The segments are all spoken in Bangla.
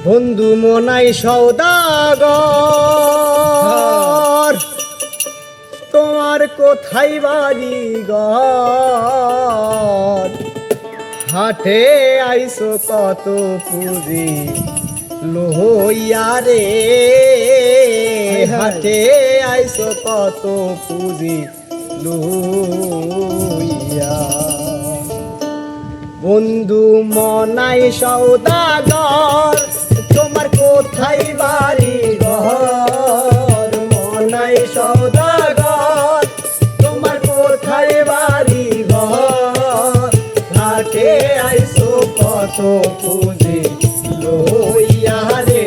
বন্ধু মনাই সওদাগর, তোমার কোথায় বাড়ি ঘর? হাটে আইসো কত পুঁজি লইয়া রে, হাটে আইসো কত পুঁজি লইয়া। বন্ধু মনাই সওদাগর, তোমার কোথায় বাড়ি ঘর? মনাই সওদাগর, তোমার কোথায় বাড়ি ঘর? হাটে আইসো কত পুঁজি লইয়া রে,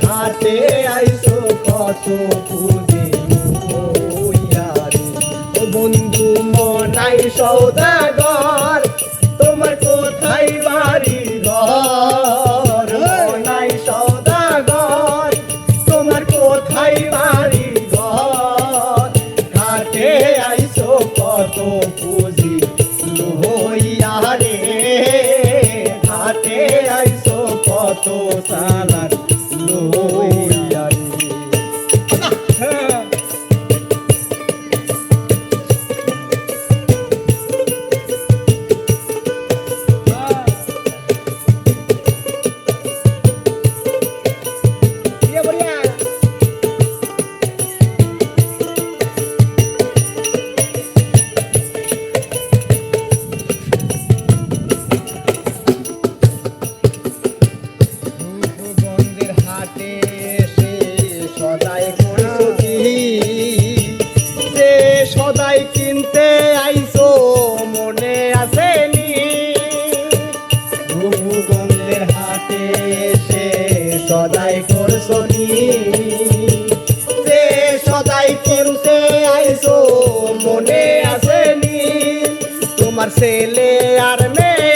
হাটে আইসো কত পুঁজি লইয়া রে। ও বন্ধু মনাই সওদাগর, তোমার কোথায় বাড়ি ঘর? মনাই সওদাগর, তোমার কোথায় বাড়ি ঘর? হাটে আইসো কত পুঁজি লইয়া রে, হাটে আইসো কত সালার লইয়া রে। সদাই কিনতে আইসো মনে আসেনি? রূপগঞ্জের হাটে এসে সদাই করছো কি? যে সদাই কিনতে আইসো মনে আসেনি? তোমার ছেলে আর মেয়ে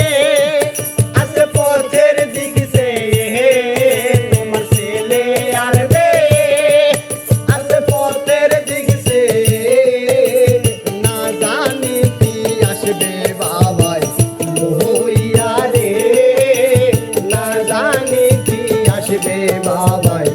আছে পথের দিক সে, তোমার ছেলে আর মেয়ে আছে পথের দিক সে। না জানি কি আসবে বাবাই লইয়া রে, না জানি কি আসবে বাবাই